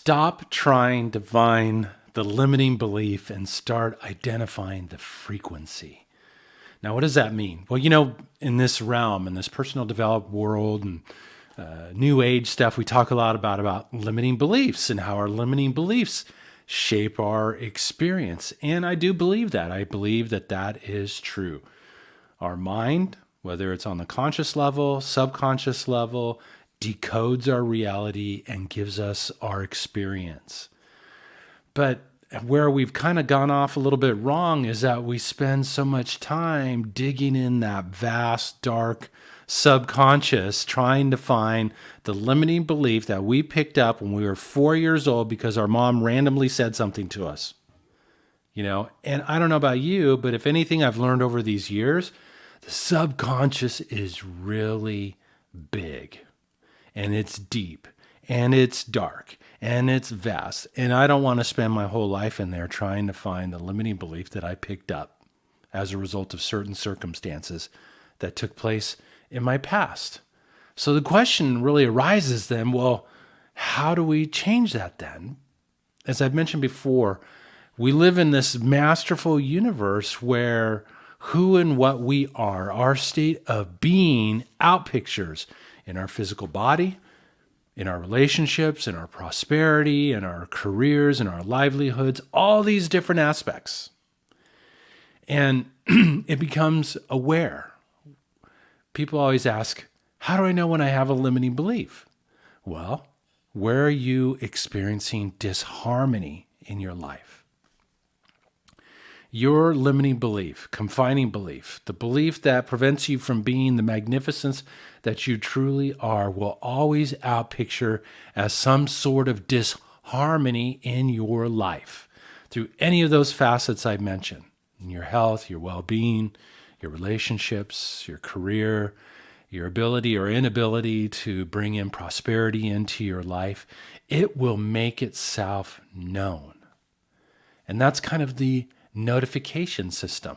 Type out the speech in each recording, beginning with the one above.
Stop trying to find the limiting belief and start identifying the frequency. Now, what does that mean? Well, in this realm, in this personal developed world and new age stuff, we talk a lot about limiting beliefs and how our limiting beliefs shape our experience. And I do believe that. I believe that that is true. Our mind, whether it's on the conscious level, subconscious level, decodes our reality and gives us our experience. But where we've kind of gone off a little bit wrong is that we spend so much time digging in that vast, dark subconscious, trying to find the limiting belief that we picked up when we were 4 years old because our mom randomly said something to us. And I don't know about you, but if anything I've learned over these years, the subconscious is really big and it's deep and it's dark and it's vast. And I don't want to spend my whole life in there trying to find the limiting belief that I picked up as a result of certain circumstances that took place in my past. So the question really arises then, well, how do we change that then? As I've mentioned before, we live in this masterful universe where who and what we are, our state of being, outpictures in our physical body, in our relationships, in our prosperity, in our careers, in our livelihoods, all these different aspects. And it becomes aware. People always ask, how do I know when I have a limiting belief? Well, where are you experiencing disharmony in your life? Your limiting belief, confining belief, the belief that prevents you from being the magnificence that you truly are will always outpicture as some sort of disharmony in your life through any of those facets I mentioned, in your health, your well-being, your relationships, your career, your ability or inability to bring in prosperity into your life. It will make itself known. And that's kind of the notification system.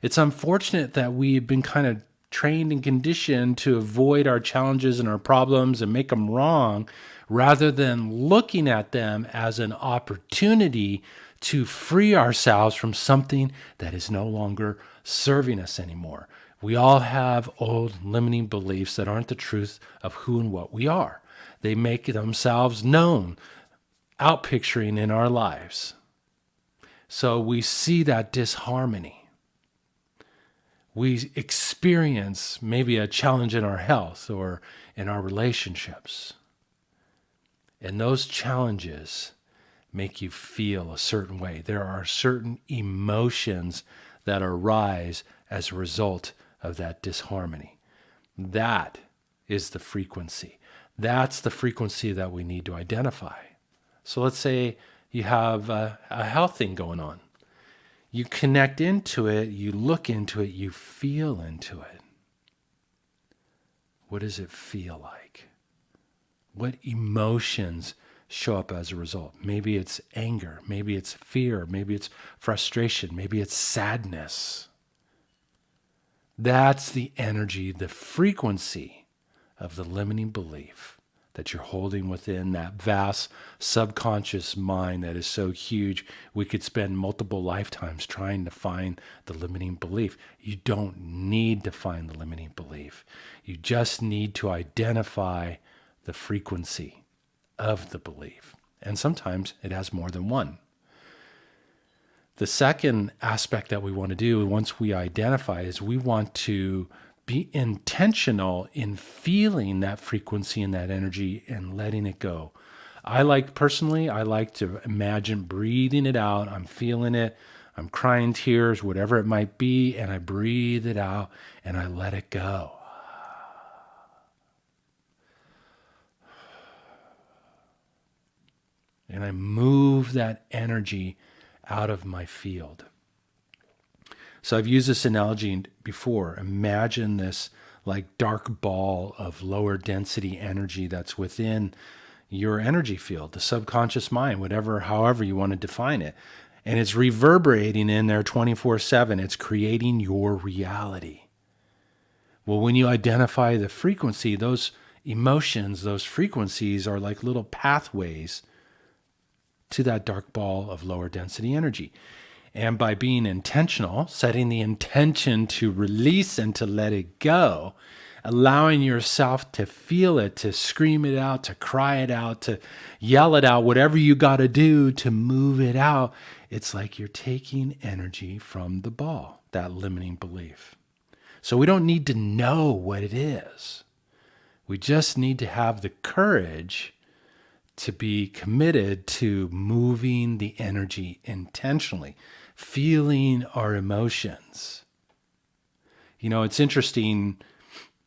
It's unfortunate that we've been kind of trained and conditioned to avoid our challenges and our problems and make them wrong rather than looking at them as an opportunity to free ourselves from something that is no longer serving us anymore. We all have old limiting beliefs that aren't the truth of who and what we are. They make themselves known, outpicturing in our lives. So we see that disharmony. We experience maybe a challenge in our health or in our relationships. And those challenges make you feel a certain way. There are certain emotions that arise as a result of that disharmony. That is the frequency. That's the frequency that we need to identify. So let's say you have a health thing going on. You connect into it, you look into it, you feel into it. What does it feel like? What emotions show up as a result? Maybe it's anger, maybe it's fear, maybe it's frustration, maybe it's sadness. That's the energy, the frequency of the limiting belief that you're holding within that vast subconscious mind that is so huge, we could spend multiple lifetimes trying to find the limiting belief. You don't need to find the limiting belief. You just need to identify the frequency of the belief. And sometimes it has more than one. The second aspect that we want to do once we identify is we want to be intentional in feeling that frequency and that energy and letting it go. I like to imagine breathing it out. I'm feeling it. I'm crying tears, whatever it might be, and I breathe it out and I let it go. And I move that energy out of my field. So I've used this analogy before. Imagine this like dark ball of lower density energy that's within your energy field, the subconscious mind, however you want to define it. And it's reverberating in there 24/7. It's creating your reality. Well, when you identify the frequency, those emotions, those frequencies are like little pathways to that dark ball of lower density energy. And by being intentional, setting the intention to release and to let it go, allowing yourself to feel it, to scream it out, to cry it out, to yell it out, whatever you got to do to move it out, it's like you're taking energy from the ball, that limiting belief. So we don't need to know what it is. We just need to have the courage to be committed to moving the energy intentionally, feeling our emotions. You know, it's interesting.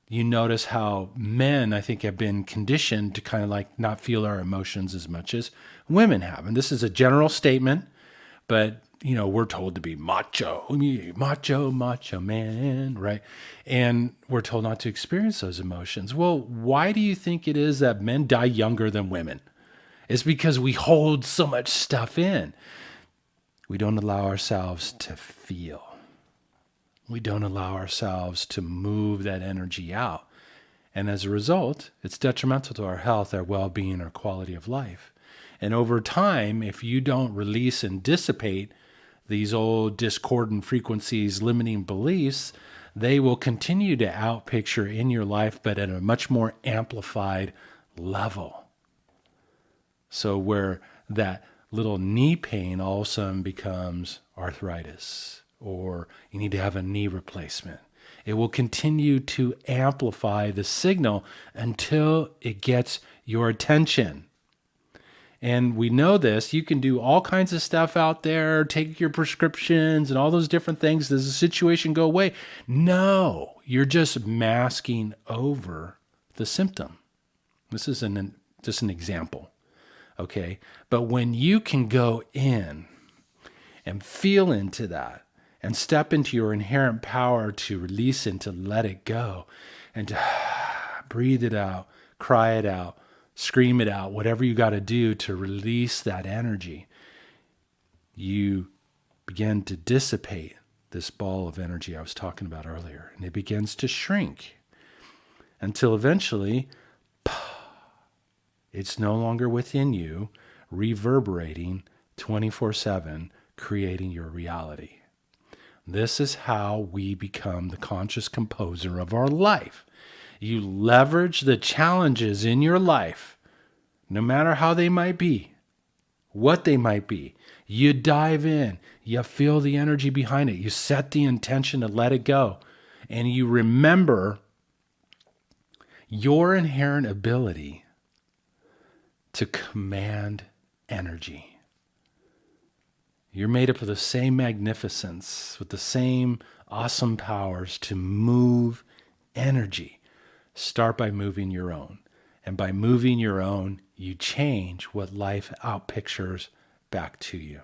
You notice how men, I think, have been conditioned to kind of like not feel our emotions as much as women have. And this is a general statement, but, you know, we're told to be macho man, right? And we're told not to experience those emotions. Well, why do you think it is that men die younger than women? It's because we hold so much stuff in. We don't allow ourselves to feel. We don't allow ourselves to move that energy out. And as a result, it's detrimental to our health, our well-being, our quality of life. And over time, if you don't release and dissipate these old discordant frequencies, limiting beliefs, they will continue to outpicture in your life, but at a much more amplified level. So where that little knee pain all of a sudden becomes arthritis, or you need to have a knee replacement. It will continue to amplify the signal until it gets your attention. And we know this. You can do all kinds of stuff out there, take your prescriptions and all those different things. Does the situation go away? No, you're just masking over the symptom. This is just an example. Okay, but when you can go in and feel into that and step into your inherent power to release and to let it go and to breathe it out, cry it out, scream it out, whatever you got to do to release that energy, you begin to dissipate this ball of energy I was talking about earlier, and it begins to shrink until eventually it's no longer within you, reverberating 24/7, creating your reality. This is how we become the conscious composer of our life. You leverage the challenges in your life, no matter how they might be, what they might be. You dive in, you feel the energy behind it, you set the intention to let it go, and you remember your inherent ability to command energy. You're made up of the same magnificence, with the same awesome powers to move energy. Start by moving your own. And by moving your own, you change what life outpictures back to you.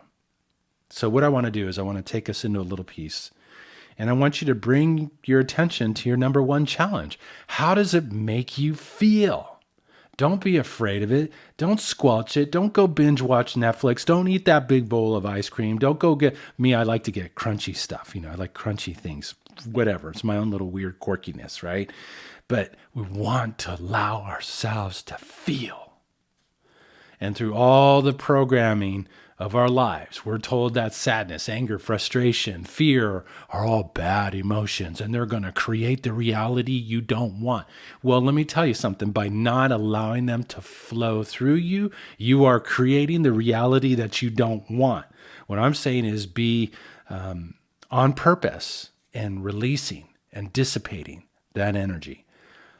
So what I want to do is I want to take us into a little piece. And I want you to bring your attention to your number one challenge. How does it make you feel? Don't be afraid of it. Don't squelch it. Don't go binge watch Netflix. Don't eat that big bowl of ice cream. Don't go get me. I like to get crunchy stuff. You know, I like crunchy things, whatever. It's my own little weird quirkiness, right? But we want to allow ourselves to feel. And through all the programming of our lives, we're told that sadness, anger, frustration, fear are all bad emotions, and they're going to create the reality you don't want. Well, let me tell you something. By not allowing them to flow through you, you are creating the reality that you don't want. What I'm saying is be on purpose and releasing and dissipating that energy.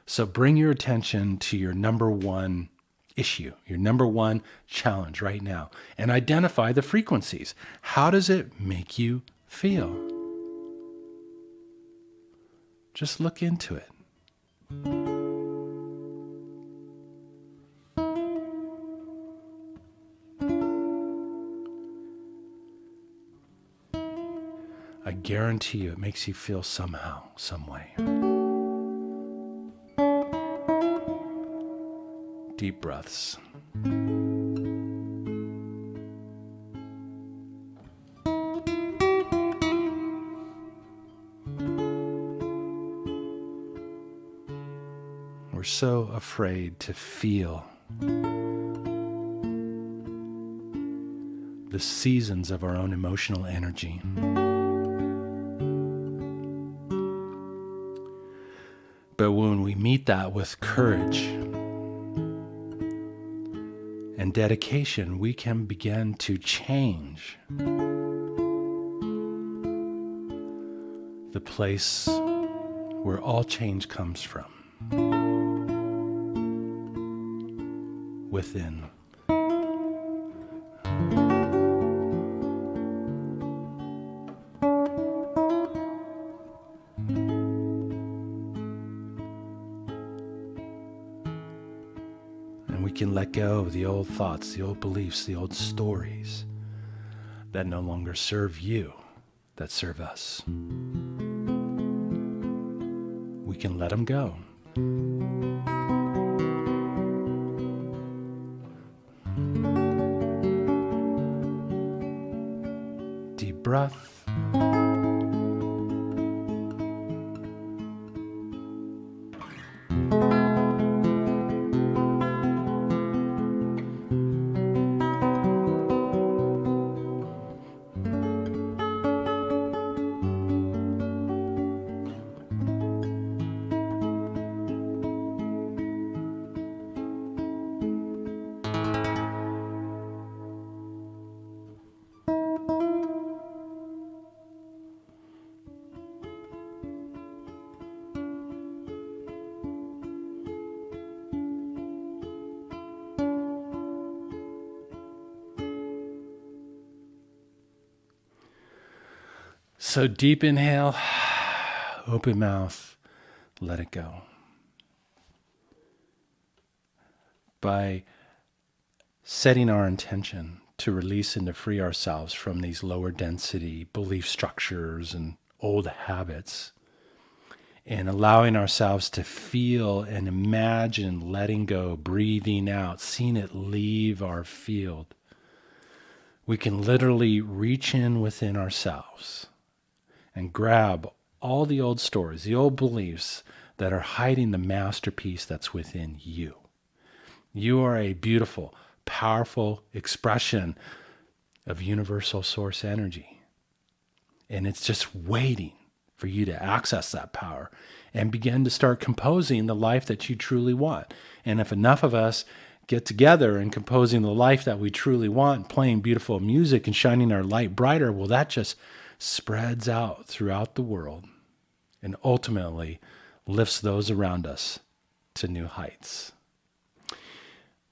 So bring your attention to your number one issue, your number one challenge right now, and identify the frequencies. How does it make you feel? Just look into it. I guarantee you it makes you feel somehow, some way. Deep breaths. We're so afraid to feel. the seasons of our own emotional energy. But when we meet that with courage and dedication, we can begin to change the place where all change comes from, within. And we can let go of the old thoughts, the old beliefs, the old stories that no longer serve you, that serve us. We can let them go. Deep breath. So deep inhale, open mouth, let it go. By setting our intention to release and to free ourselves from these lower density belief structures and old habits, and allowing ourselves to feel and imagine letting go, breathing out, seeing it leave our field, we can literally reach in within ourselves and grab all the old stories, the old beliefs that are hiding the masterpiece that's within you. You are a beautiful, powerful expression of universal source energy. And it's just waiting for you to access that power and begin to start composing the life that you truly want. And if enough of us get together and composing the life that we truly want, playing beautiful music and shining our light brighter, well, that just spreads out throughout the world and ultimately lifts those around us to new heights.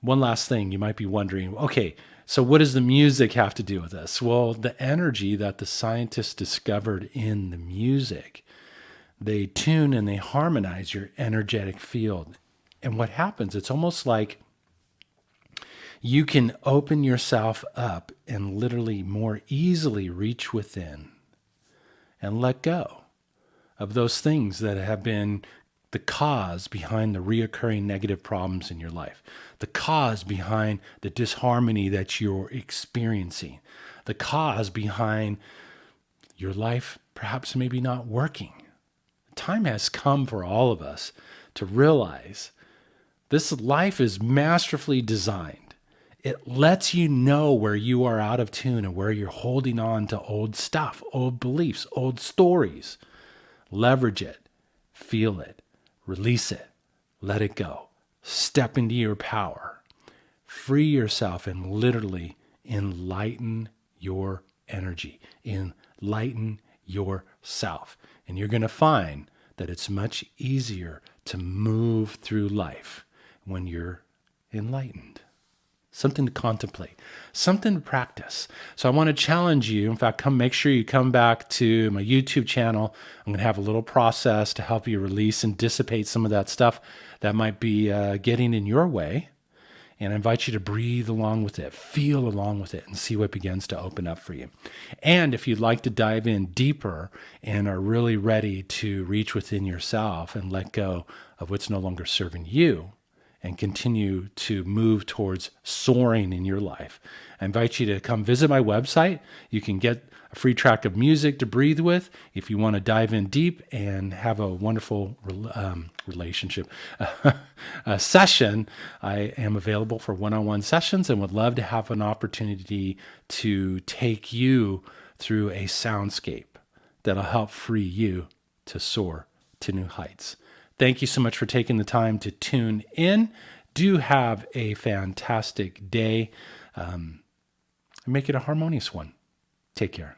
One last thing, you might be wondering, okay, so what does the music have to do with this? Well, the energy that the scientists discovered in the music, they tune and they harmonize your energetic field. And what happens, it's almost like you can open yourself up and literally more easily reach within and let go of those things that have been the cause behind the reoccurring negative problems in your life, the cause behind the disharmony that you're experiencing, the cause behind your life perhaps maybe not working. The time has come for all of us to realize this life is masterfully designed. It lets you know where you are out of tune and where you're holding on to old stuff, old beliefs, old stories. Leverage it, feel it, release it, let it go. Step into your power. Free yourself and literally enlighten your energy. Enlighten yourself. And you're going to find that it's much easier to move through life when you're enlightened. Something to contemplate, something to practice. So I want to challenge you. In fact, make sure you come back to my YouTube channel. I'm going to have a little process to help you release and dissipate some of that stuff that might be getting in your way. And I invite you to breathe along with it, feel along with it, and see what begins to open up for you. And if you'd like to dive in deeper and are really ready to reach within yourself and let go of what's no longer serving you, and continue to move towards soaring in your life. I invite you to come visit my website. You can get a free track of music to breathe with if you want to dive in deep and have a wonderful relationship session. I am available for one-on-one sessions and would love to have an opportunity to take you through a soundscape that'll help free you to soar to new heights. Thank you so much for taking the time to tune in. Do have a fantastic day. Make it a harmonious one. Take care.